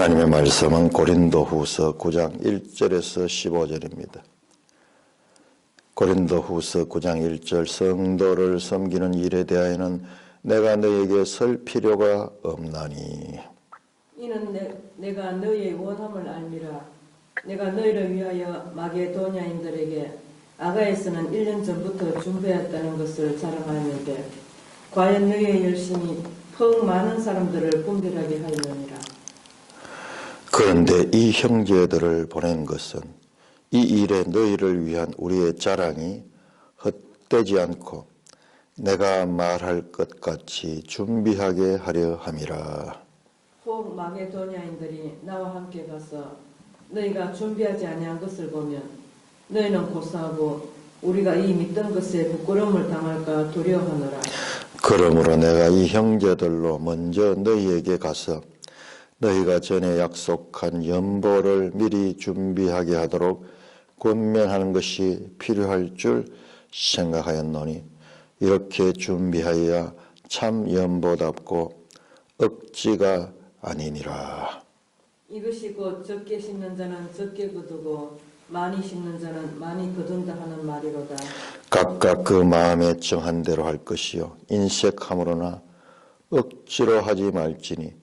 하나님의 말씀은 고린도후서 9장 1절에서 15절입니다. 고린도후서 9장 1절 성도를 섬기는 일에 대하여는 내가 너에게 설 필요가 없나니 이는 내가 너희의 원함을 알미라. 내가 너희를 위하여 마게도냐인들에게 아가에서는 1년 전부터 준비했다는 것을 자랑하는데 과연 너희의 열심이 펑 많은 사람들을 분별하게 하였느니라. 그런데 이 형제들을 보낸 것은 이 일에 너희를 위한 우리의 자랑이 헛되지 않고 내가 말할 것 같이 준비하게 하려 함이라. 혹 마게도냐인들이 나와 함께 가서 너희가 준비하지 아니한 것을 보면 너희는 고사하고 우리가 이 믿던 것에 부끄러움을 당할까 두려워하노라. 그러므로 내가 이 형제들로 먼저 너희에게 가서 너희가 전에 약속한 연보를 미리 준비하게 하도록 권면하는 것이 필요할 줄 생각하였노니 이렇게 준비하여야 참 연보답고 억지가 아니니라. 이것이 곧 적게 심는 자는 적게 거두고 많이 심는 자는 많이 거둔다 하는 말이로다. 각각 그 마음에 정한 대로 할 것이요 인색함으로나 억지로 하지 말지니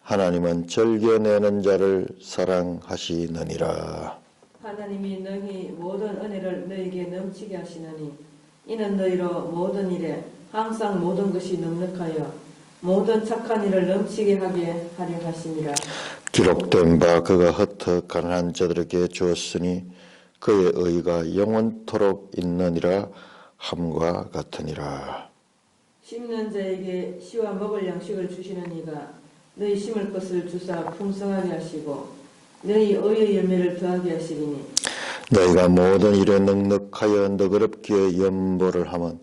하나님은 즐겨내는 자를 사랑하시느니라. 하나님이 너희 모든 은혜를 너희에게 넘치게 하시느니 이는 너희로 모든 일에 항상 모든 것이 넉넉하여 모든 착한 일을 넘치게 하게 하려 하심이라. 기록된 바 그가 흩어 가난한 자들에게 주었으니 그의 의가 영원토록 있느니라 함과 같으니라. 심는 자에게 씨와 먹을 양식을 주시는 이가 너희 심을 것을 주사 풍성하게 하시고 너희 의의 열매를 더하게 하시리니 너희가 모든 일에 넉넉하여 너그럽게 연보를 하면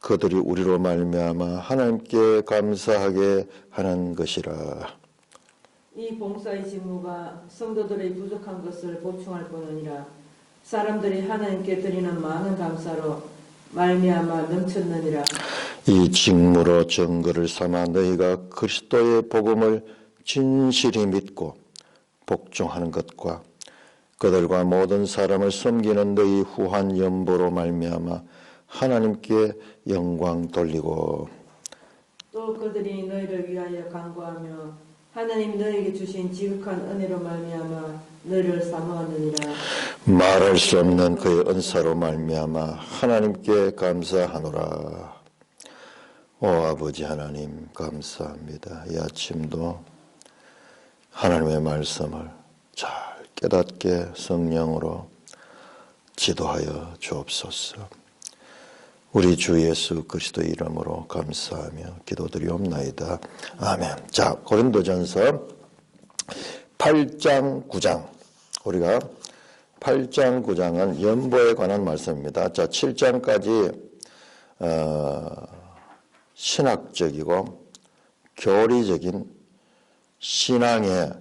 그들이 우리로 말미암아 하나님께 감사하게 하는 것이라. 이 봉사의 직무가 성도들의 부족한 것을 보충할 뿐 아니라 사람들이 하나님께 드리는 많은 감사로 말미암아 넘쳤느니라. 이 직무로 증거를 삼아 너희가 그리스도의 복음을 진실히 믿고 복종하는 것과 그들과 모든 사람을 섬기는 너희 후한 연보로 말미암아 하나님께 영광 돌리고 또 그들이 너희를 위하여 간구하며 하나님 너희에게 주신 지극한 은혜로 말미암아 너희를 사모하느니라. 말할 수 없는 그의 은사로 말미암아 하나님께 감사하노라. 오 아버지 하나님 감사합니다. 이 아침도 하나님의 말씀을 잘 깨닫게 성령으로 지도하여 주옵소서. 우리 주 예수 그리스도의 이름으로 감사하며 기도드리옵나이다. 아멘. 자, 고린도전서 8장 9장. 우리가 8장 9장은 연보에 관한 말씀입니다. 자, 7장까지 신학적이고 교리적인 신앙의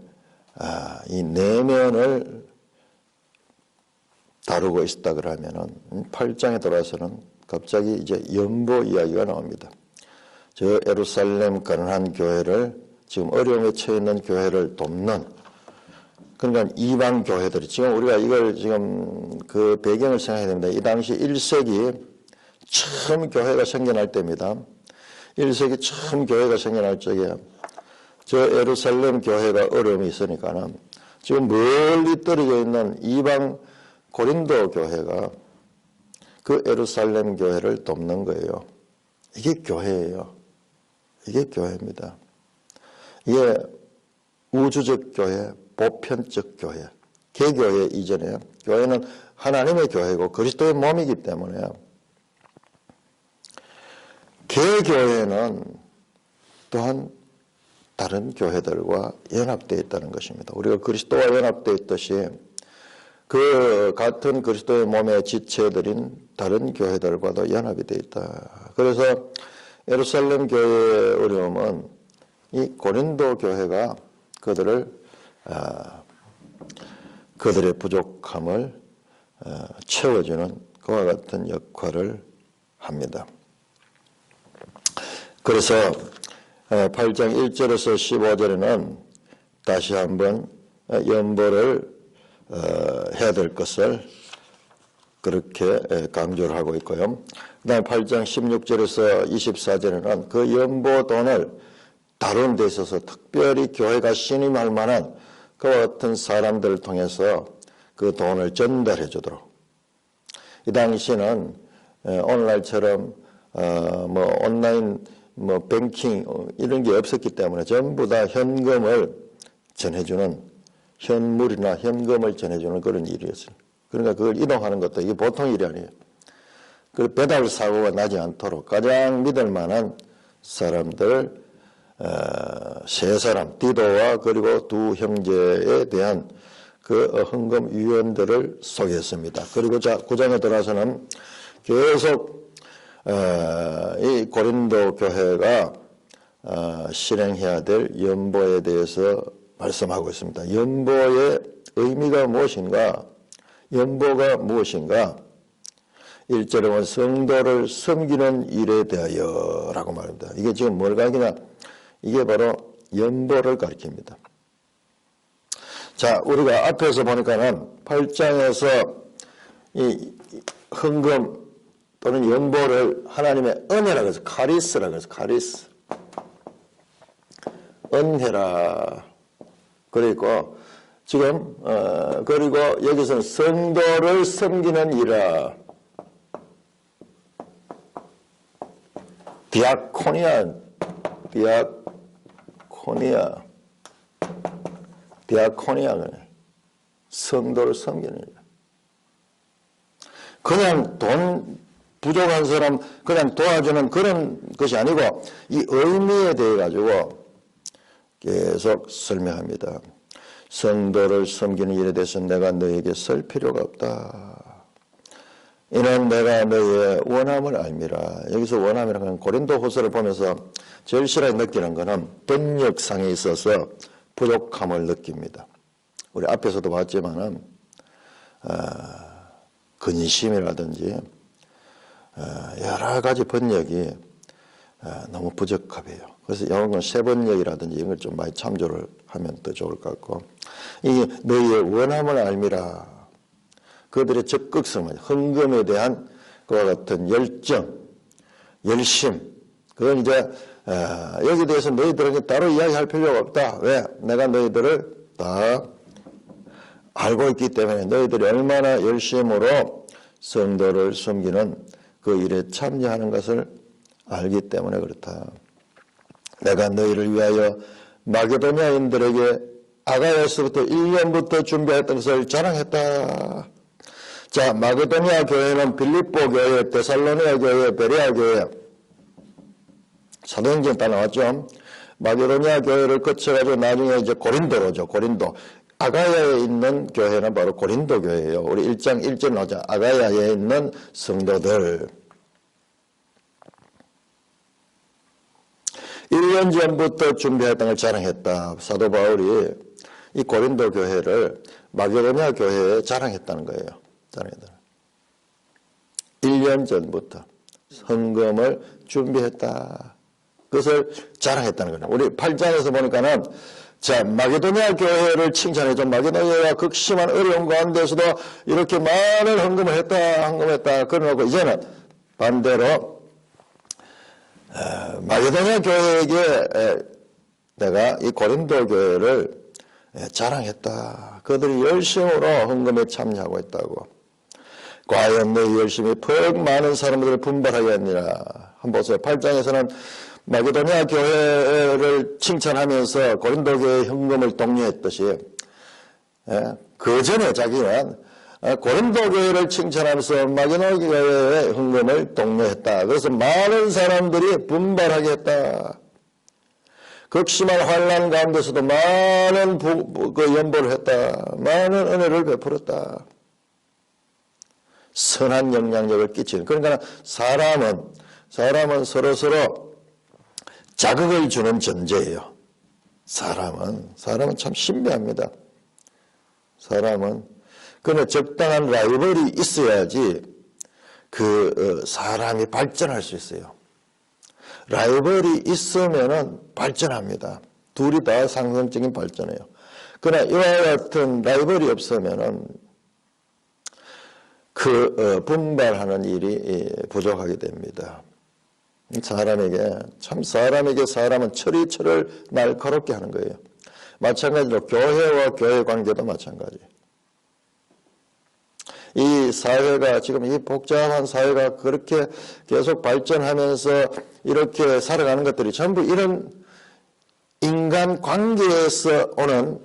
이 내면을 다루고 있었다 그러면은 8장에 들어와서는 갑자기 이제 연보 이야기가 나옵니다. 저 예루살렘 가난한 교회를 지금 어려움에 처해 있는 교회를 돕는 그러니까 이방 교회들이 지금 우리가 이걸 지금 그 배경을 생각해야 됩니다. 이 당시 1세기 처음 교회가 생겨날 때입니다. 1세기 처음 교회가 생겨날 적에 저 예루살렘 교회가 어려움이 있으니까는 지금 멀리 떨어져 있는 이방 고린도 교회가 그 예루살렘 교회를 돕는 거예요. 이게 교회예요. 이게 교회입니다. 이게 우주적 교회, 보편적 교회, 개교회 이전에 교회는 하나님의 교회고 그리스도의 몸이기 때문에 개교회는 또한 다른 교회들과 연합되어 있다는 것입니다. 우리가 그리스도와 연합되어 있듯이 그 같은 그리스도의 몸의 지체들인 다른 교회들과도 연합이 되어 있다. 그래서 예루살렘 교회의 어려움은 이 고린도 교회가 그들의 부족함을 채워주는 그와 같은 역할을 합니다. 그래서 8장 1절에서 15절에는 다시 한번 연보를 해야 될 것을 그렇게 강조를 하고 있고요. 그 다음에 8장 16절에서 24절에는 그 연보돈을 다루는 데 있어서 특별히 교회가 신임할 만한 그와 같은 사람들을 통해서 그 돈을 전달해 주도록. 이 당시는 오늘날처럼 온라인 뱅킹 이런 게 없었기 때문에 전부 다 현금을 전해주는, 현물이나 현금을 전해주는 그런 일이었어요. 그러니까 그걸 이동하는 것도 이게 보통 일이 아니에요. 그 배달 사고가 나지 않도록 가장 믿을 만한 사람들, 세 사람, 디도와 그리고 두 형제에 대한 그 헌금위원들을 소개했습니다. 그리고 9장에 들어서는 계속 이 고린도 교회가 실행해야 될 연보에 대해서 말씀하고 있습니다. 연보의 의미가 무엇인가? 연보가 무엇인가? 1절에 보면 성도를 섬기는 일에 대하여 라고 말합니다. 이게 지금 뭘 가리키냐? 이게 바로 연보를 가리킵니다. 자, 우리가 앞에서 보니까는 8장에서 이 헌금 또는 연보를 하나님의 은혜라고 해서 카리스라고 해서 카리스. 은혜라. 그리고 지금, 그리고 여기서는 성도를 섬기는 일이라. 디아코니아. 성도를 섬기는 일. 그냥 돈 부족한 사람 그냥 도와주는 그런 것이 아니고 이 의미에 대해 가지고 계속 설명합니다. 성도를 섬기는 일에 대해서 내가 너에게 쓸 필요가 없다. 이는 내가 너의 원함을 알미라. 여기서 원함이라는 건 고린도 후서를 보면서 제일 싫어하게 느끼는 것은 번역상에 있어서 부족함을 느낍니다. 우리 앞에서도 봤지만은 근심이라든지 여러 가지 번역이 너무 부적합해요. 그래서 영어는 세 번역이라든지 이런 걸 좀 많이 참조를 하면 더 좋을 것 같고, 이 너희의 원함을 알미라. 그들의 적극성, 헌금에 대한 그와 같은 열정, 열심, 그건 이제 여기에 대해서 너희들에게 따로 이야기할 필요가 없다. 왜? 내가 너희들을 다 알고 있기 때문에 너희들이 얼마나 열심으로 성도를 섬기는 그 일에 참여하는 것을 알기 때문에 그렇다. 내가 너희를 위하여 마게도냐인들에게 아가야에서부터 1년부터 준비했던 것을 자랑했다. 자, 마게도냐 교회는 빌립보 교회, 데살로니가 교회, 베레아 교회, 사도행전에 다 나왔죠. 마게도냐 교회를 거쳐가지고 나중에 이제 고린도로죠. 고린도. 아가야에 있는 교회는 바로 고린도 교회예요. 우리 1장 1절 나오죠. 아가야에 있는 성도들. 1년 전부터 준비했던 걸 자랑했다. 사도 바울이 이 고린도 교회를 마게도냐 교회에 자랑했다는 거예요. 자랑했다. 1년 전부터 헌금을 준비했다. 그것을 자랑했다는 거예요. 우리 8장에서 보니까는 자, 마게도냐 교회를 칭찬해줘. 마게도냐가 극심한 어려움 가운데서도 이렇게 많은 헌금을 했다. 그러고 이제는 반대로 마게도냐 교회에게 내가 이 고린도 교회를 자랑했다. 그들이 열심으로 헌금에 참여하고 있다고. 과연 너희 열심히 퍽 많은 사람들을 분발하게 하니라. 한번 보세요. 8장에서는 마게도냐 교회를 칭찬하면서 고린도 교회의 헌금을 독려했듯이 그 전에 자기는 고린도 교회를 칭찬하면서 마게도냐 교회의 헌금을 독려했다. 그래서 많은 사람들이 분발하게 했다. 극심한 환난 가운데서도 많은 연보를 했다. 많은 은혜를 베풀었다. 선한 영향력을 끼치는. 그러니까 사람은 서로서로 자극을 주는 존재예요. 사람은 참 신비합니다. 그러나 적당한 라이벌이 있어야지 그 사람이 발전할 수 있어요. 라이벌이 있으면은 발전합니다. 둘이 다 상승적인 발전해요. 그러나 이와 같은 라이벌이 없으면은 분발하는 일이 부족하게 됩니다. 사람에게 사람은 철이철을 날카롭게 하는 거예요. 마찬가지로 교회와 교회 관계도 마찬가지. 이 사회가 지금 이 복잡한 사회가 그렇게 계속 발전하면서 이렇게 살아가는 것들이 전부 이런 인간 관계에서 오는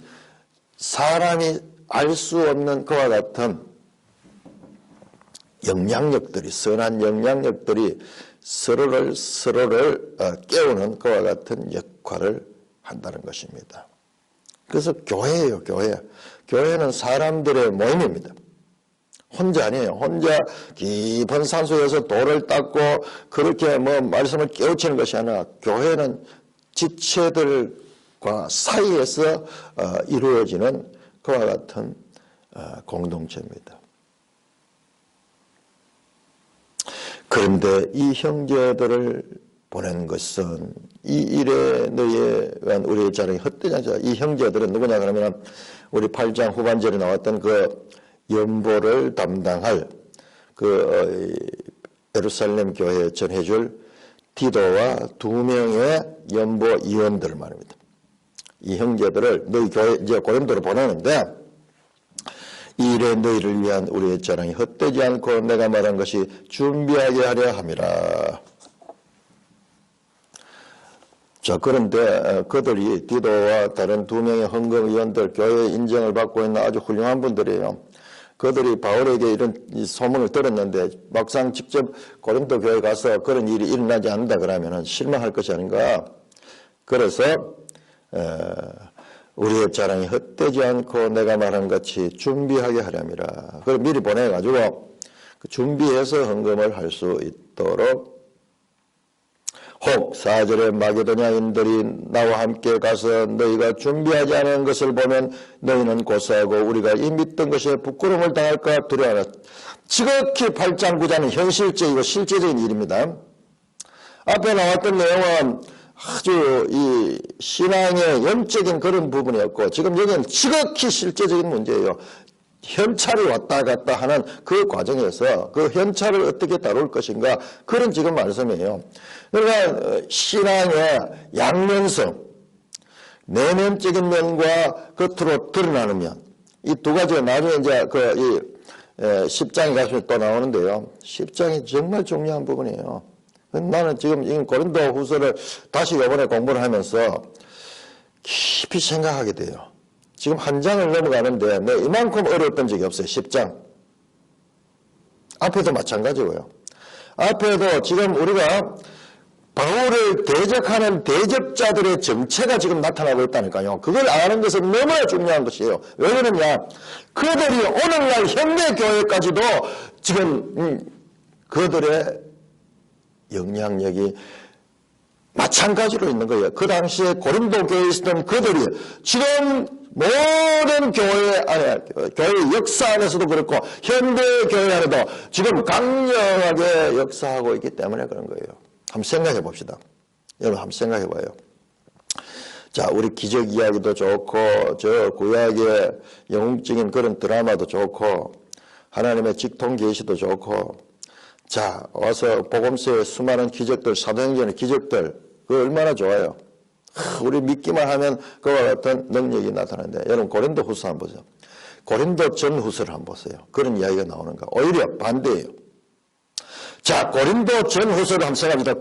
사람이 알 수 없는 그와 같은 영향력들이, 선한 영향력들이 서로를 깨우는 그와 같은 역할을 한다는 것입니다. 그래서 교회예요, 교회. 교회는 사람들의 모임입니다. 혼자 아니에요. 혼자 깊은 산속에서 돌을 닦고 그렇게 말씀을 깨우치는 것이 아니라 교회는 지체들과 사이에서 이루어지는 그와 같은 공동체입니다. 그런데 이 형제들을 보낸 것은 이 일에 너희에 의한 우리의 자랑이 헛되지 않죠. 이 형제들은 누구냐 그러면 우리 8장 후반절에 나왔던 그 연보를 담당할 예루살렘 교회에 전해줄 디도와 2명의 연보 위원들 말입니다. 이 형제들을 너희 교회 이제 고린도로 보내는데 이 일에 너희를 위한 우리의 자랑이 헛되지 않고 내가 말한 것이 준비하게 하려 함이라. 자, 그런데 그들이 디도와 다른 2명의 헌금위원들, 교회의 인정을 받고 있는 아주 훌륭한 분들이에요. 그들이 바울에게 이런 소문을 들었는데 막상 직접 고린도 교회에 가서 그런 일이 일어나지 않는다 그러면 실망할 것이 아닌가. 그래서 우리의 자랑이 헛되지 않고 내가 말한 같이 준비하게 하렵니다. 그걸 미리 보내가지고 준비해서 헌금을 할 수 있도록 혹 4절에 마게도냐인들이 나와 함께 가서 너희가 준비하지 않은 것을 보면 너희는 고사하고 우리가 이 믿던 것에 부끄러움을 당할까 두려워하라. 지극히 8장 9장은 현실적이고 실제적인 일입니다. 앞에 나왔던 내용은 아주 이 신앙의 영적인 그런 부분이었고 지금 여기는 지극히 실제적인 문제예요. 현찰이 왔다 갔다 하는 그 과정에서 그 현찰을 어떻게 다룰 것인가 그런 지금 말씀이에요. 그러니까 신앙의 양면성, 내면적인 면과 겉으로 드러나는 면, 이 두 가지가 나중에 이제 10장에 가시면 또 나오는데요. 10장이 정말 중요한 부분이에요. 나는 지금 이 고린도 후서를 다시 이번에 공부를 하면서 깊이 생각하게 돼요. 지금 한 장을 넘어가는데 내 이만큼 어려웠던 적이 없어요. 10장. 앞에도 마찬가지고요. 앞에도 지금 우리가 바울을 대적하는 대적자들의 정체가 지금 나타나고 있다니까요. 그걸 아는 것은 너무나 중요한 것이에요. 왜 그러냐. 그들이 오늘날 현대교회까지도 지금 그들의 영향력이 마찬가지로 있는 거예요. 그 당시에 고린도 교회에 있었던 그들이 지금 모든 교회 안에, 교회 역사 안에서도 그렇고 현대 교회 안에도 지금 강력하게 역사하고 있기 때문에 그런 거예요. 한번 생각해 봅시다. 여러분 한번 생각해 봐요. 자, 우리 기적 이야기도 좋고 저 구약의 영웅적인 그런 드라마도 좋고 하나님의 직통 계시도 좋고 자, 와서 복음서의 수많은 기적들, 사도행전의 기적들 그거 얼마나 좋아요. 우리 믿기만 하면 그와 같은 능력이 나타나는데 여러분 고린도 후서 한번 보세요. 고린도 전 후서를 한번 보세요. 그런 이야기가 나오는가. 오히려 반대예요. 자, 고린도 전 후서를 한번 생각합니다.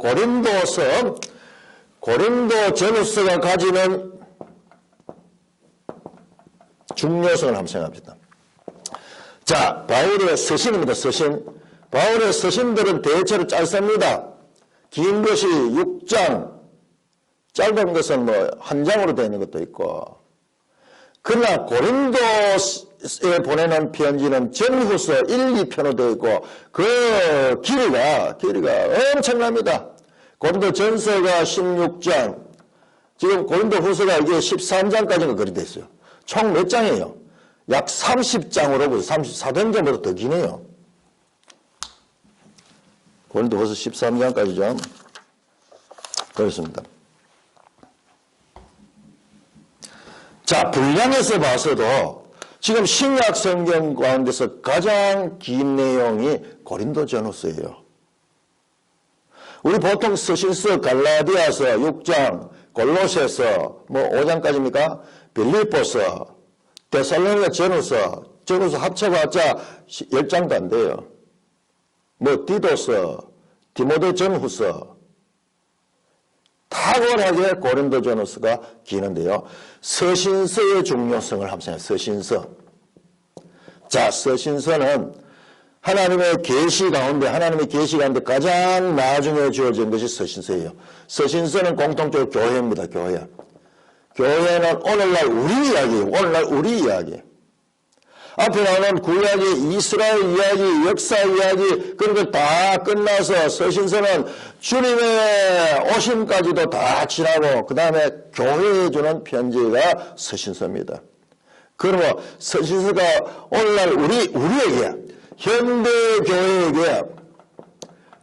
고린도 전 후서가 가지는 중요성을 한번 생각합니다. 자, 바울의 서신입니다. 서신. 바울의 서신들은 대체로 짧습니다. 긴 것이 6장, 짧은 것은 한 장으로 되어 있는 것도 있고. 그러나 고린도에 보내는 편지는 전후서 1, 2편으로 되어 있고 그 길이가 엄청납니다. 고린도 전서가 16장, 지금 고린도 후서가 이제 13장까지가 그리 되어 있어요. 총 몇 장이에요? 약 30장으로 보세요. 34장보다 더 기네요. 고린도 후서 13장까지죠. 그렇습니다. 자, 분량에서 봐서도 지금 신약 성경 가운데서 가장 긴 내용이 고린도전후서예요. 우리 보통 서신서 갈라디아서 6장, 골로새서 뭐 5장까지입니까? 빌립보서, 데살로니가 전후서 합쳐봤자 10장도 안 돼요. 뭐 디도서, 디모데 전후서, 탁월하게 고린도전후서가 기는데요. 서신서의 중요성을 한번 생각해요. 서신서. 자, 서신서는 하나님의 계시 가운데 가장 나중에 주어진 것이 서신서예요. 서신서는 공통적으로 교회입니다. 교회. 교회는 오늘날 우리 이야기. 앞에 나오는 구약의 이스라엘 이야기, 역사 이야기, 그런 걸 다 끝나서 서신서는 주님의 오심까지도 다 지나고 그 다음에 교회에 주는 편지가 서신서입니다. 그러면 서신서가 오늘날 우리에게 현대 교회에게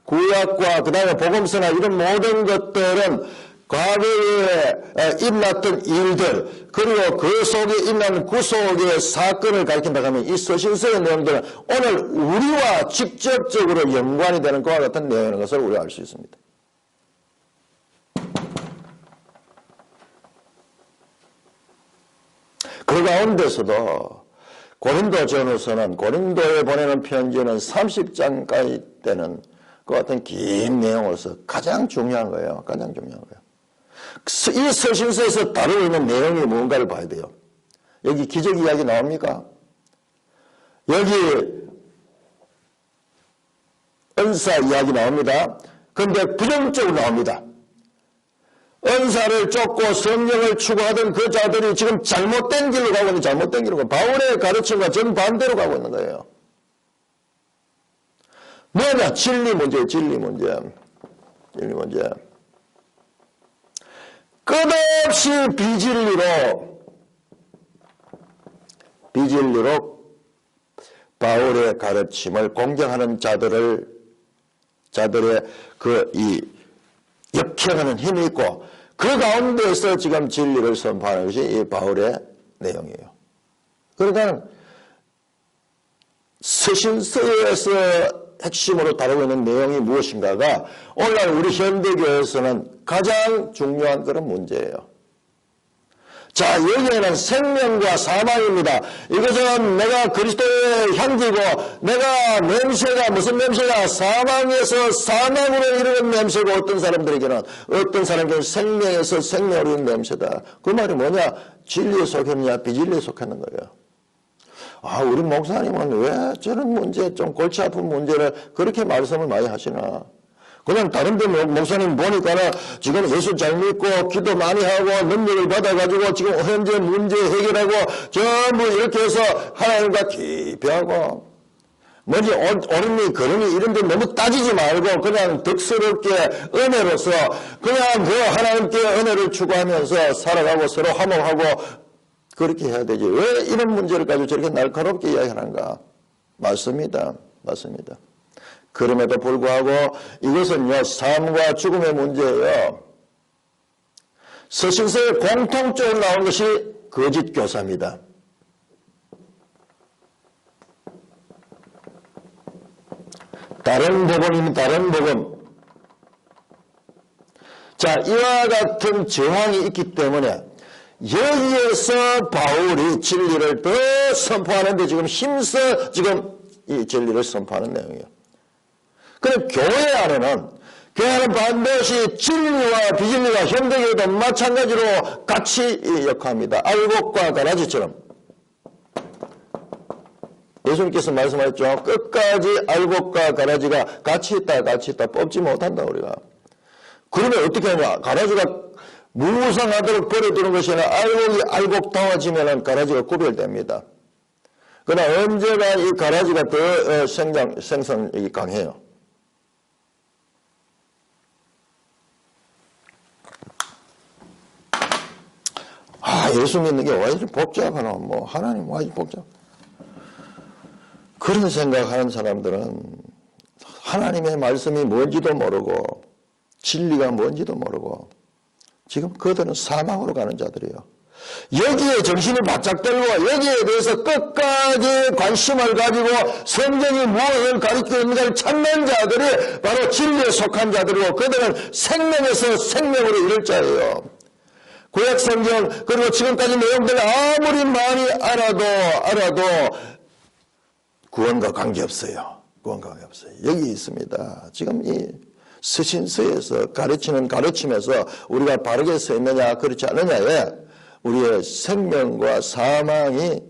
구약과 그 다음에 복음서나 이런 모든 것들은 과거에 일어났던 일들 그리고 그 속에 일어난 구속의 사건을 가리킨다고 하면 이 서신서의 내용들은 오늘 우리와 직접적으로 연관이 되는 그와 같은 내용인 것을 우리가 알 수 있습니다. 그 가운데서도 고린도전후서는 고린도에 보내는 편지는 30장까지 되는 그 같은 긴 내용으로서 가장 중요한 거예요. 가장 중요한 거예요. 이 서신서에서 다루고 있는 내용이 뭔가를 봐야 돼요. 여기 기적 이야기 나옵니까? 여기 은사 이야기 나옵니다. 그런데 부정적으로 나옵니다. 은사를 쫓고 성령을 추구하던 그 자들이 지금 잘못된 길로 가고 있는 잘못된 길로 가고 바울의 가르침과 정반대로 가고 있는 거예요. 뭐냐? 진리 문제. 끝없이 비진리로 바울의 가르침을 공경하는 자들의 역행하는 힘이 있고 그 가운데서 지금 진리를 선포하는 것이 이 바울의 내용이에요. 그러니까 서신서에서 핵심으로 다루고 있는 내용이 무엇인가가 오늘날 우리 현대교회에서는 가장 중요한 그런 문제예요. 자, 여기에는 생명과 사망입니다. 이것은 내가 그리스도의 향기고 내가 냄새가 무슨 냄새가 사망에서 사망으로 이르는 냄새고 어떤 사람에게는 생명에서 생명으로 이르는 냄새다. 그 말이 뭐냐? 진리에 속했냐 비진리에 속했는 거예요. 아, 우리 목사님은 왜 저런 문제, 좀 골치 아픈 문제를 그렇게 말씀을 많이 하시나? 그냥 다른 데 목사님 보니까는 지금 예수 잘 믿고 기도 많이 하고 능력을 받아가지고 지금 현재 문제 해결하고 전부 이렇게 해서 하나님과 깊이 하고 뭐지 옳으니 그러니 이런 데 너무 따지지 말고 그냥 덕스럽게 은혜로서 그냥 그 하나님께 은혜를 추구하면서 살아가고 서로 화목하고 그렇게 해야 되지. 왜 이런 문제를 가지고 저렇게 날카롭게 이야기하는가? 맞습니다. 그럼에도 불구하고 이것은요, 삶과 죽음의 문제예요. 서신서에 공통적으로 나온 것이 거짓 교사입니다. 다른 복음. 자, 이와 같은 정황이 있기 때문에 여기에서 바울이 진리를 더 선포하는데 지금 힘써 지금 이 진리를 선포하는 내용이에요. 그럼 교회 안에는 반드시 진리와 비진리가 현대교회도 마찬가지로 같이 역할합니다. 알곡과 가라지처럼. 예수님께서 말씀하셨죠. 끝까지 알곡과 가라지가 같이 있다 뽑지 못한다 우리가. 그러면 어떻게 하냐. 가라지가 무상하도록 버려두는 것이 아니라 알곡다워지면 가라지가 구별됩니다. 그러나 언제나 이 가라지가 더 생성이 강해요. 예수 믿는 게 왜 이렇게 복잡하나? 하나님 왜 이렇게 복잡? 그런 생각하는 사람들은 하나님의 말씀이 뭔지도 모르고 진리가 뭔지도 모르고 지금 그들은 사망으로 가는 자들이에요. 여기에 정신이 바짝 들고 여기에 대해서 끝까지 관심을 가지고 성경이 무엇을 가르치고 있는가를 찾는 자들이 바로 진리에 속한 자들이고 그들은 생명에서 생명으로 이를 자예요. 구약 성경 그리고 지금까지 내용들 아무리 많이 알아도 구원과 관계없어요. 구원과 관계없어요. 여기 있습니다. 지금 이 서신서에서 가르치는 가르침에서 우리가 바르게 서 있느냐 그렇지 않느냐에 우리의 생명과 사망이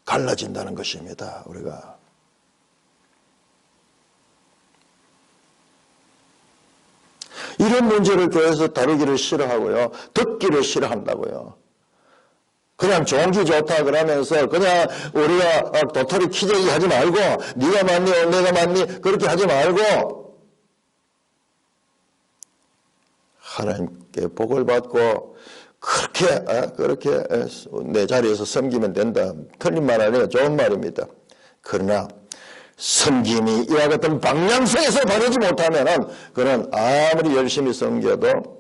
갈라진다는 것입니다. 우리가 이런 문제를 교회에서 다루기를 싫어하고요. 듣기를 싫어한다고요. 그냥 좋기 좋다 그러면서 그냥 우리가 도토리 키재기 하지 말고 네가 맞니 내가 맞니 그렇게 하지 말고 하나님께 복을 받고 그렇게 내 자리에서 섬기면 된다. 틀린 말 아니에요. 좋은 말입니다. 그러나 섬김이 이와 같은 방향성에서 바르지 못하면은 그는 아무리 열심히 섬겨도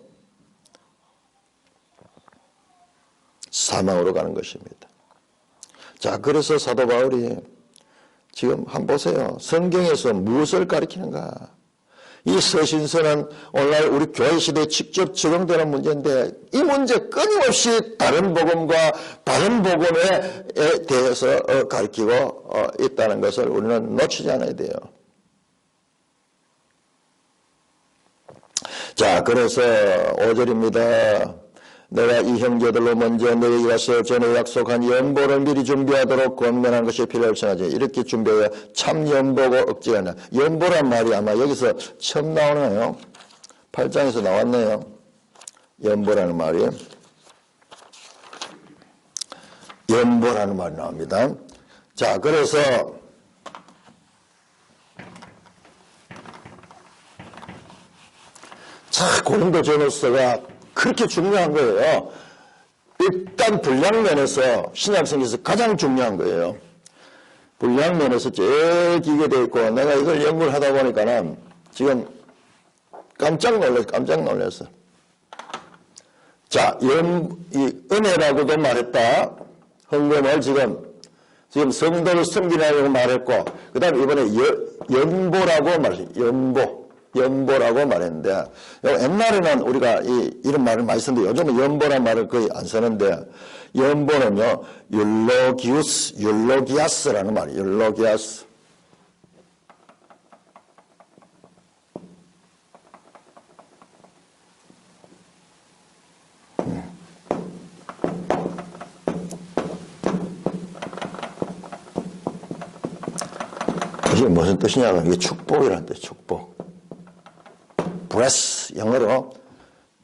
사망으로 가는 것입니다. 자, 그래서 사도 바울이 지금 한번 보세요. 성경에서 무엇을 가리키는가? 이 서신서는 오늘날 우리 교회 시대에 직접 적용되는 문제인데 이 문제 끊임없이 다른 복음과 다른 복음에 대해서 가르치고 있다는 것을 우리는 놓치지 않아야 돼요. 자, 그래서 5절입니다. 내가 이 형제들로 먼저 너희에게 가서 전에 약속한 연보를 미리 준비하도록 권면한 것이 필요할지라도 이렇게 준비해야 참 연보고 억지가 아니라 연보란 말이 아마 여기서 처음 나오네요. 8장에서 나왔네요. 연보라는 말이. 연보라는 말이 나옵니다. 자, 그래서 자, 고린도전서가 그렇게 중요한 거예요. 일단 분량면에서 신약성경에서 가장 중요한 거예요. 분량면에서 제일 기게 되어 있고 내가 이걸 연구를 하다 보니까는 지금 깜짝 놀랐어. 자, 이 은혜라고도 말했다. 헌금을 지금 성도를 섬기라고 말했고 그 다음에 이번에 연보라고 말했어요. 연보라고 말했는데 옛날에는 우리가 이런 말을 많이 쓰는데 요즘은 연보란 말을 거의 안 쓰는데 연보는요 율로기아스라는 말이에요. 율로기아스. 이게 무슨 뜻이냐면 이게 축복이라는 뜻, 축복. 브레스, 영어로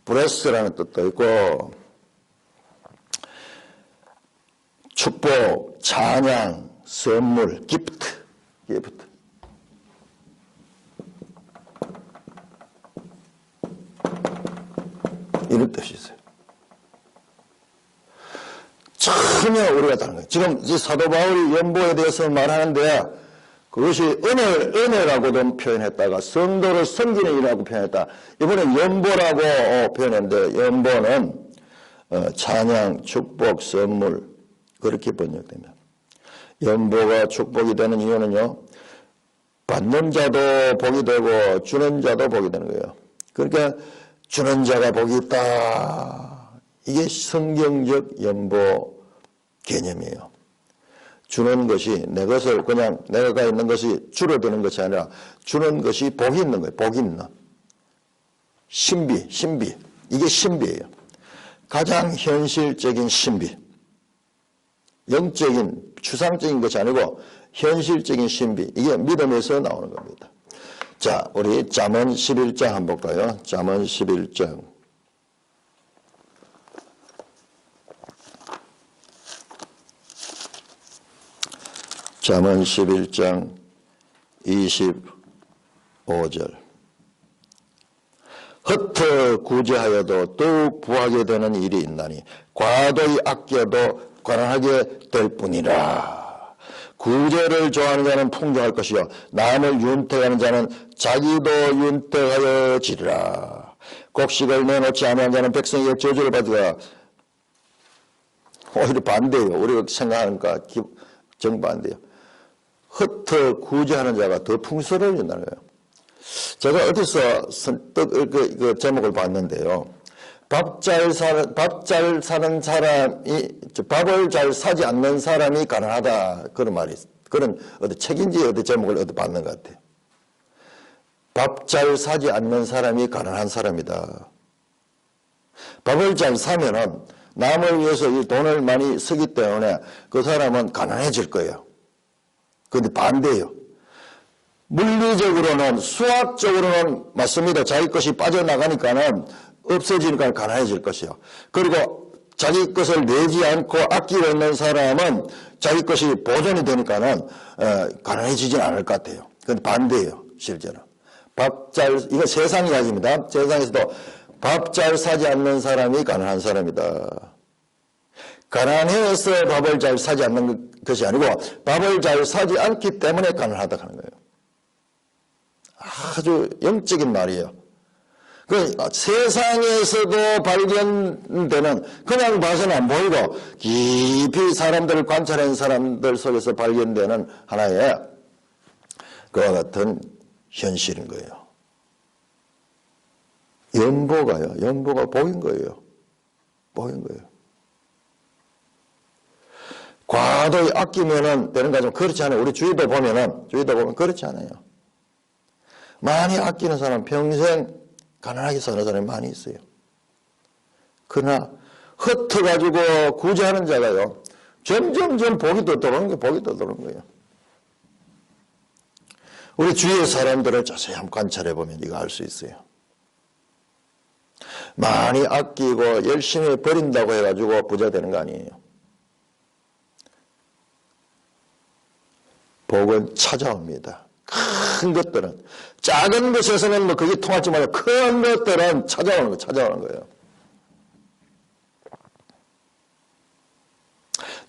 브레스라는 뜻도 있고 축복, 찬양, 선물, 기프트 이런 뜻이 있어요. 전혀 우리가 다른 거예요. 지금 이 사도 바울이 연보에 대해서 말하는데 그것이 은혜라고도 표현했다가 성도를 섬기는 일이라고 표현했다. 이번에 연보라고 표현했는데 연보는 찬양, 축복, 선물 그렇게 번역됩니다. 연보가 축복이 되는 이유는요. 받는 자도 복이 되고 주는 자도 복이 되는 거예요. 그러니까 주는 자가 복이 있다. 이게 성경적 연보 개념이에요. 주는 것이 내 것을 그냥 내가 있는 것이 줄어드는 것이 아니라 주는 것이 복이 있는 거예요. 복이 있는. 신비. 이게 신비예요. 가장 현실적인 신비. 영적인, 추상적인 것이 아니고 현실적인 신비. 이게 믿음에서 나오는 겁니다. 자, 우리 잠언 11장 한번 볼까요? 잠언 11장. 잠언 11장 25절. 흩어 구제하여도 더욱 부하게 되는 일이 있나니 과도히 아껴도 가난하게 될 뿐이라. 구제를 좋아하는 자는 풍족할 것이요 남을 윤택하는 자는 자기도 윤택하여 지리라. 곡식을 내놓지 아니한 자는 백성에게 저주를 받으라. 오히려 반대예요. 우리가 생각하는 것과 정반대예요. 흩어 구제하는 자가 더 풍성해진다는 거예요. 제가 어디서 선뜻 그 제목을 봤는데요. 밥 잘 사는 사람이, 밥을 잘 사지 않는 사람이 가난하다. 그런 말이 있어요. 그런 어디 책인지 어디 제목을 어디 봤는 것 같아요. 밥 잘 사지 않는 사람이 가난한 사람이다. 밥을 잘 사면은 남을 위해서 이 돈을 많이 쓰기 때문에 그 사람은 가난해질 거예요. 그런데 반대예요. 물리적으로는, 수학적으로는 맞습니다. 자기 것이 빠져나가니까는 없어지니까 가난해질 것이요. 그리고 자기 것을 내지 않고 아끼고 있는 사람은 자기 것이 보존이 되니까는 가난해지진 않을 것 같아요. 그런데 반대예요, 실제로. 이거 세상 이야기입니다. 세상에서도 밥 잘 사지 않는 사람이 가난한 사람이다. 가난해서 밥을 잘 사지 않는 것이 아니고 밥을 잘 사지 않기 때문에 가난하다 하는 거예요. 아주 영적인 말이에요. 세상에서도 발견되는, 그냥 봐서는 안 보이고 깊이 사람들을 관찰한 사람들 속에서 발견되는 하나의 그와 같은 현실인 거예요. 연보가 복인 거예요. 복인 거예요. 과도히 아끼면은 되는 거죠. 그렇지 않아요. 우리 주위도 보면 그렇지 않아요. 많이 아끼는 사람, 평생 가난하게 사는 사람이 많이 있어요. 그러나 흩어가지고 구제하는 자가요, 점점점 복이 더 들어오는 거예요. 우리 주위의 사람들을 자세히 한번 관찰해 보면 이거 알 수 있어요. 많이 아끼고 열심히 버린다고 해가지고 부자 되는 거 아니에요. 복은 찾아옵니다. 큰 것들은, 작은 것에서는 뭐 그게 통할지 말고 큰 것들은 찾아오는 거예요.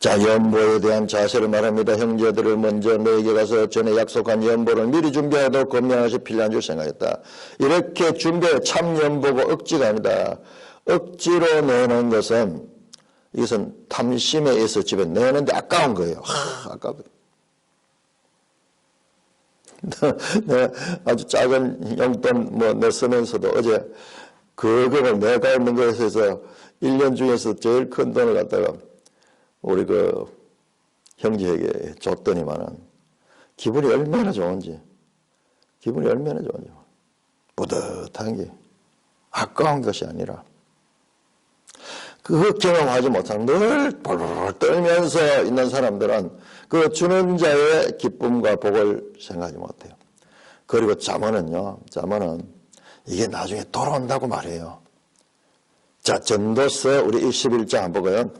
자, 연보에 대한 자세를 말합니다. 형제들을 먼저 너에게 가서 전에 약속한 연보를 미리 준비하도록 검명하시 필요한 줄 생각했다. 이렇게 준비해 참 연보고 억지가 아니다. 억지로 내는 것은, 이것은 탐심에 의해서 집에 내는데 아까운 거예요. 아까워요. 내가 아주 작은 용돈 내 쓰면서도 어제 그거를 내가 있는 것에서 1년 중에서 제일 큰 돈을 갖다가 우리 그 형제에게 줬더니만은 기분이 얼마나 좋은지 뿌듯한 게 아까운 것이 아니라 그 경험하지 못하는 늘 벌벌 떨면서 있는 사람들은 그 주는 자의 기쁨과 복을 생각하지 못해요. 그리고 잠언은 이게 나중에 돌아온다고 말해요. 자, 전도서 우리 11장 한번 보고요.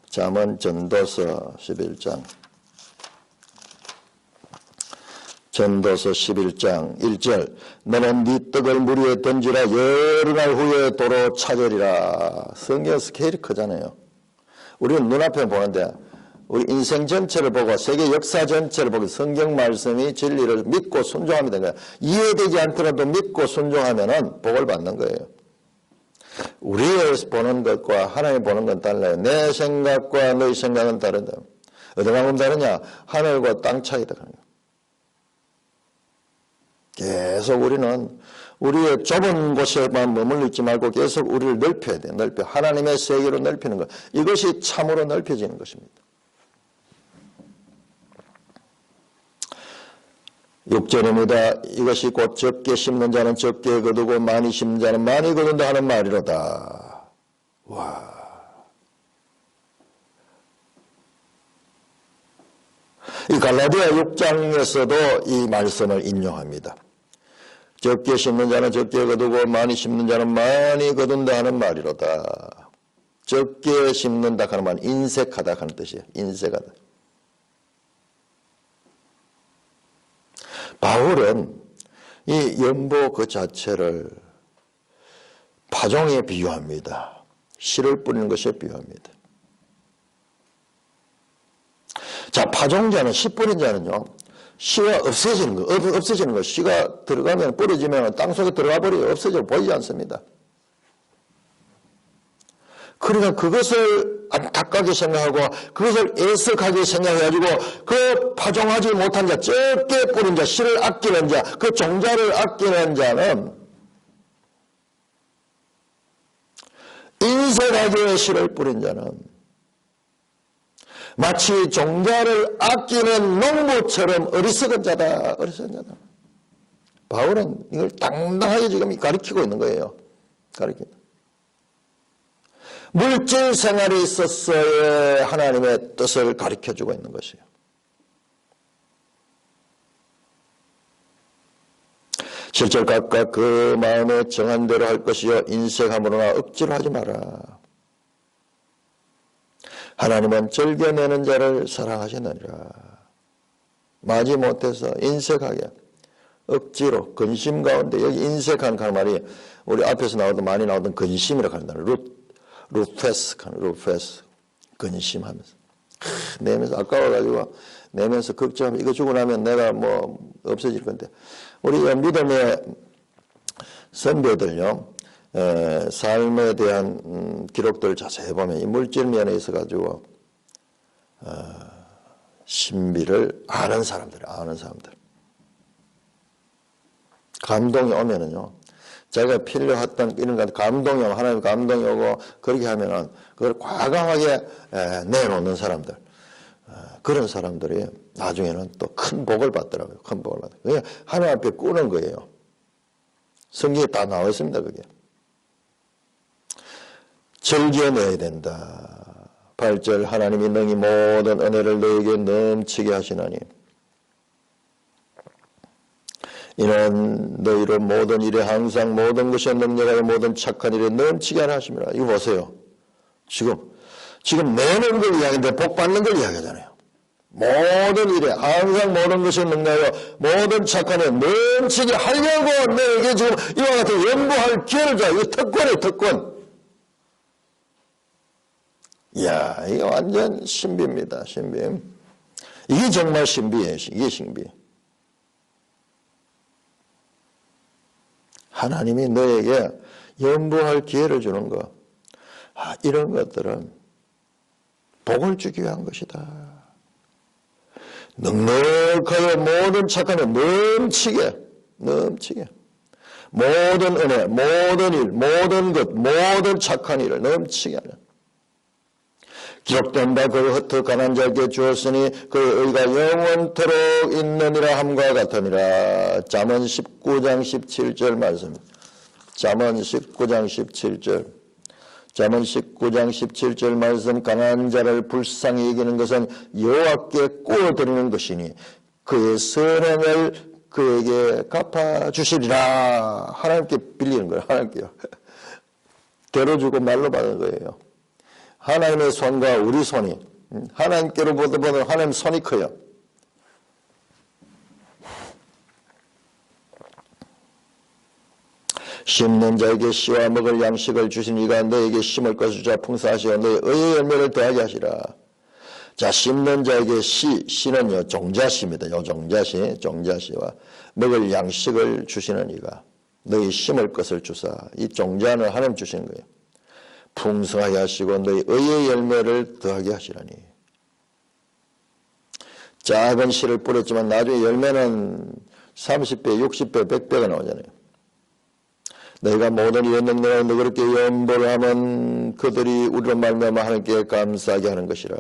잠언 전도서 11장. 전도서 11장 1절. 너는 네 떡을 물 위에 던지라 열날 후에 도로 찾으리라. 성경 스케일이 크잖아요. 우리는 눈앞에 보는데 우리 인생 전체를 보고 세계 역사 전체를 보고 성경 말씀이 진리를 믿고 순종하면 되는 거예요. 이해되지 않더라도 믿고 순종하면은 복을 받는 거예요. 우리의 보는 것과 하나님 보는 건 달라요. 내 생각과 너희 생각은 다르다. 어디만큼 다르냐? 하늘과 땅 차이다. 계속 우리는 우리의 좁은 곳에만 머물러 있지 말고 계속 우리를 넓혀야 돼요. 하나님의 세계로 넓히는 것. 이것이 참으로 넓혀지는 것입니다. 6절입니다. 이것이 곧 적게 심는 자는 적게 거두고 많이 심는 자는 많이 거둔다 하는 말이로다. 와. 이 갈라디아 6장에서도 이 말씀을 인용합니다. 적게 심는 자는 적게 거두고 많이 심는 자는 많이 거둔다 하는 말이로다. 적게 심는다 하는 말은 인색하다 하는 뜻이에요. 인색하다. 바울은 이 연보 그 자체를 파종에 비유합니다. 씨를 뿌리는 것에 비유합니다. 자, 파종자는 씨 뿌린 자는요, 씨가 없어지는 거. 씨가 들어가면 뿌려지면 땅속에 들어가 버려요. 없어져 보이지 않습니다. 그러니까 그것을 안타깝게 생각하고 그것을 애석하게 생각해가지고 그 파종하지 못한 자, 적게 뿌린 자, 씨를 아끼는 자, 그 종자를 아끼는 자는 인색하게 씨를 뿌린 자는 마치 종자를 아끼는 농부처럼 어리석은 자다. 어리석은 자다. 바울은 이걸 당당하게 지금 가르치고 있는 거예요. 가르친다. 물질 생활에 있어서의 하나님의 뜻을 가르쳐주고 있는 것이에요. 실제 각각 그 마음에 정한 대로 할 것이요 인색함으로나 억지로 하지 마라. 하나님은 즐겨내는 자를 사랑하시느니라. 마지못해서 인색하게 억지로 근심 가운데, 여기 인색한 그 말이 우리 앞에서 많이 나오던 근심이라고 한다. 루페스, 근심하면서 내면서 아까워가지고 내면서 걱정하면 이거 주고 나면 내가 뭐 없어질 건데, 우리 믿음의 선배들요, 삶에 대한 기록들을 자세히 보면 이 물질 면에 있어 가지고 신비를 아는 사람들, 감동이 오면은요, 자기가 필요했던 이런 것, 감동이 오고, 하나님 감동이 오고, 그렇게 하면은, 그걸 과감하게 내놓는 사람들, 그런 사람들이 나중에는 또 큰 복을 받더라고요. 큰 복을 받아요. 그냥 하나님 앞에 꾸는 거예요. 성경에 다 나와 있습니다, 그게. 즐겨내야 된다. 8절, 하나님이 능히 모든 은혜를 너에게 넘치게 하시나니 이는 너희를 모든 일에 항상 모든 것에 능력하여 모든 착한 일에 넘치게 하라 하심이라. 이거 보세요. 지금 내는 걸 이야기하는데 복 받는 걸 이야기하잖아요. 모든 일에 항상 모든 것에 능력하여 모든 착한 일에 넘치게 하려고 너에게 지금 이와 같은 연구할 기회를 줘. 이거 특권이에요, 특권. 이야, 이게 완전 신비입니다, 신비. 이게 정말 신비예요, 이게 신비. 하나님이 너에게 연구할 기회를 주는 것, 이런 것들은 복을 주기 위한 것이다. 넉넉하여 모든 착한 일 넘치게 모든 은혜, 모든 일, 모든 것, 모든 착한 일을 넘치게 하는, 기록된 바 그의 흩어 가난 자에게 주었으니 그의 의가 영원토록 있느니라 함과 같으니라. 잠언 19장 17절 말씀. 잠언 19장 17절. 잠언 19장 17절 말씀. 가난한 자를 불쌍히 여기는 것은 여호와께 꾸어드리는 것이니 그의 선행을 그에게 갚아주시리라. 하나님께 빌리는 거예요. 하나님께요. 대로 주고 말로 받는 거예요. 하나님의 손과 우리 손이, 하나님께로부터 보는 하나님 손이 커요. 심는 자에게 씨와 먹을 양식을 주신 이가 너에게 심을 것을 주자 풍성하시어 너의 의의 열매를 더하게 하시라. 자, 심는 자에게 씨는요, 종자씨입니다. 요 종자씨와 먹을 양식을 주시는 이가 너희 심을 것을 주사. 이 종자는 하나님 주시는 거예요. 풍성하게 하시고 너희 의의 열매를 더하게 하시라니. 작은 씨를 뿌렸지만 나중에 열매는 30배, 60배, 100배가 나오잖아요. 너희가 모든 이의 능력을 너그럽게 연보를 하면 그들이 우리로 말미암아 하나님께 감사하게 하는 것이라.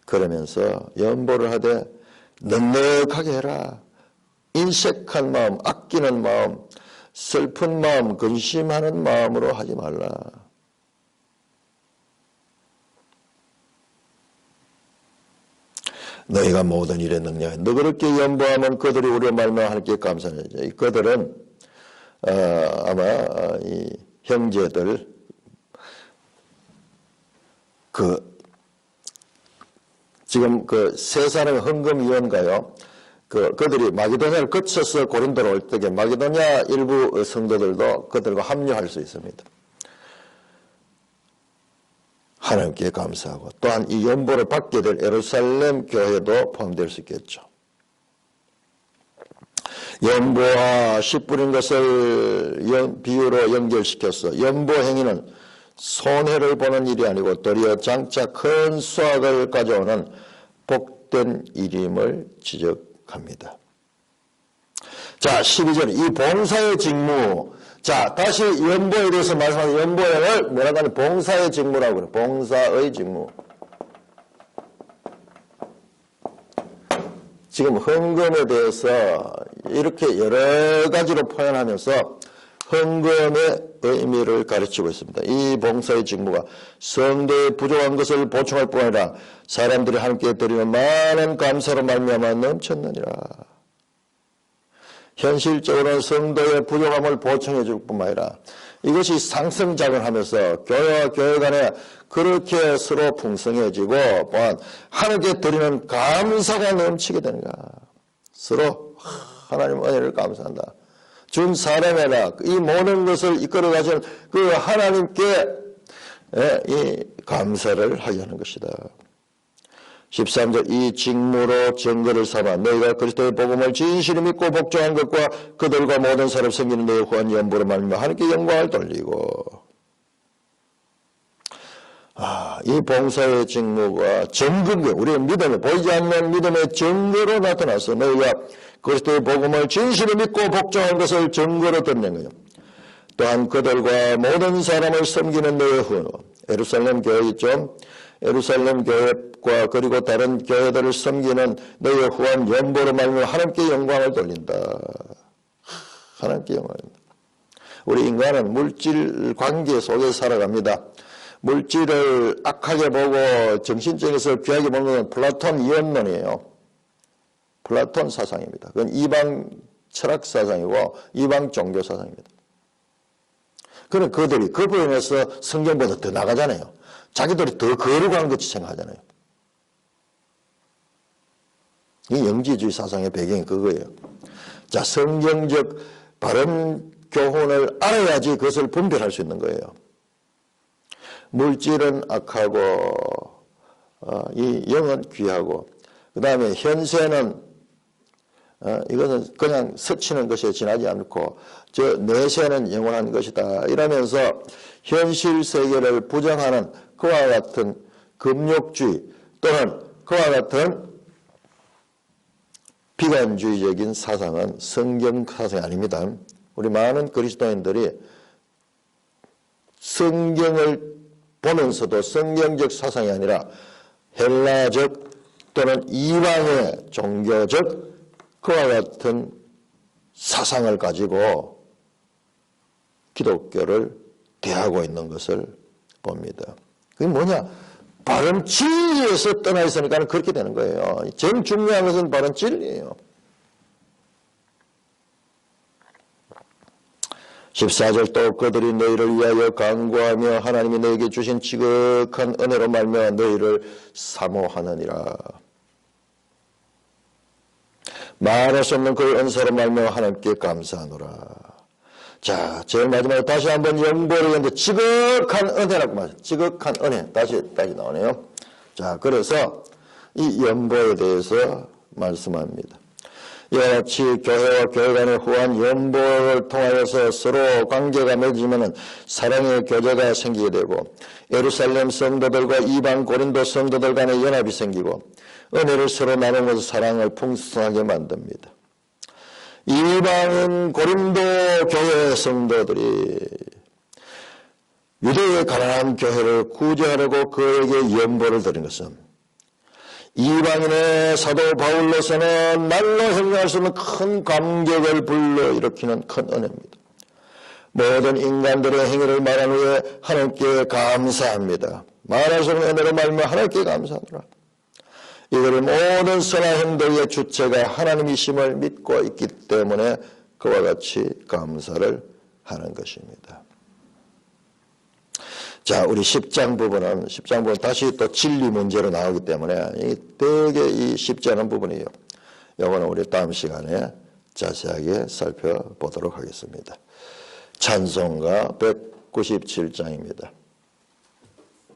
그러면서 연보를 하되 넉넉하게 해라. 인색한 마음, 아끼는 마음, 슬픈 마음, 근심하는 마음으로 하지 말라. 너희가 모든 일에 능력해 너그럽게 연보하면 그들이 우리로 말미암아 하나님께 감사하지. 그들은 아마 이 형제들 지금 세 사람의 헌금위원가요. 그들이 마게도냐를 거쳐서 고린도로 올 때에 마게도냐 일부 성도들도 그들과 합류할 수 있습니다. 하나님께 감사하고 또한 이 연보를 받게 될 예루살렘 교회도 포함될 수 있겠죠. 연보와 씨 뿌린 것을 비유로 연결시켰어. 연보 행위는 손해를 보는 일이 아니고 도리어 장차 큰 수확을 가져오는 복된 일임을 지적합니다. 자, 12절 이 봉사의 직무. 자, 다시 연보에 대해서 말씀하는 연보를 뭐라고 하냐? 봉사의 직무라고 그래요. 봉사의 직무. 지금 헌금에 대해서 이렇게 여러 가지로 표현하면서 헌금의 의미를 가르치고 있습니다. 이 봉사의 직무가 성도의 부족한 것을 보충할 뿐 아니라 사람들이 함께 드리는 많은 감사로 말미암아 넘쳤느니라. 현실적으로 성도의 부족함을 보충해 줄 뿐만 아니라 이것이 상승작용하면서 교회와 교회 간에 그렇게 서로 풍성해지고 또한 하나님께 드리는 감사가 넘치게 되는 거야. 서로 하나님 은혜를 감사한다. 준 사람에라 이 모든 것을 이끌어 가시는 그 하나님께 이 감사를 하게 하는 것이다. 13절 이 직무로 증거를 삼아 너희가 그리스도의 복음을 진실히 믿고 복종한 것과 그들과 모든 사람 섬기는 너희 후한 연보로 말미암아 하나님께 영광을 돌리고 이 봉사의 직무가 정근교 우리의 믿음에 보이지 않는 믿음의 증거로 나타나서 너희가 그리스도의 복음을 진실히 믿고 복종한 것을 증거로 드리는 거예요. 또한 그들과 모든 사람을 섬기는 너희의 후원 예루살렘 교회 있죠. 예루살렘 교회과 그리고 다른 교회들을 섬기는 너희의 후한 연보로 말미암아 하나님께 영광을 돌린다. 하나님께 영광을 돌린다. 우리 인간은 물질 관계 속에 살아갑니다. 물질을 악하게 보고 정신적에서 귀하게 보는 것은 플라톤 이원론이에요. 플라톤 사상입니다. 그건 이방 철학 사상이고 이방 종교 사상입니다. 그럼 그들이 그 부분에서 성경보다 더 나가잖아요. 자기들이 더 거룩한 것이 생각하잖아요. 이 영지주의 사상의 배경이 그거예요. 자, 성경적 바른 교훈을 알아야지 그것을 분별할 수 있는 거예요. 물질은 악하고 이 영은 귀하고 그 다음에 현세는 이것은 그냥 스치는 것에 지나지 않고 저 내세는 영원한 것이다 이러면서 현실 세계를 부정하는 그와 같은 금욕주의 또는 그와 같은 비관주의적인 사상은 성경 사상이 아닙니다. 우리 많은 그리스도인들이 성경을 보면서도 성경적 사상이 아니라 헬라적 또는 이방의 종교적 그와 같은 사상을 가지고 기독교를 대하고 있는 것을 봅니다. 그게 뭐냐? 바른 진리에서 떠나 있으니까 그렇게 되는 거예요. 제일 중요한 것은 바른 진리예요. 14절 또 그들이 너희를 위하여 간구하며 하나님이 너희에게 주신 지극한 은혜로 말미암아 너희를 사모하느니라. 말할 수 없는 그 은사로 말미암아 하나님께 감사하노라. 자, 제일 마지막에 다시 한번 연보를 했는데 지극한 은혜라고 말해요. 지극한 은혜. 다시 나오네요. 자, 그래서 이 연보에 대해서 말씀합니다. 이와 같이 교회와 교회 간의 후한 연보를 통하여서 서로 관계가 맺으면 사랑의 교제가 생기게 되고 예루살렘 성도들과 이방 고린도 성도들 간의 연합이 생기고 은혜를 서로 나누면서 사랑을 풍성하게 만듭니다. 이방인 고린도 교회 성도들이 유대의 가난한 교회를 구제하려고 그에게 연보를 드린 것은 이방인의 사도 바울로서는 말로 설명할 수 없는 큰 감격을 불러일으키는 큰 은혜입니다. 모든 인간들의 행위를 말한 후에 하나님께 감사합니다. 말할 수 없는 은혜로 말하며 하나님께 감사하노라. 이들의 모든 선한 행동의 주체가 하나님이심을 믿고 있기 때문에 그와 같이 감사를 하는 것입니다. 자, 우리 10장 부분 다시 또 진리 문제로 나오기 때문에 되게 쉽지 않은 부분이에요. 이거는 우리 다음 시간에 자세하게 살펴보도록 하겠습니다. 찬송가 197장입니다.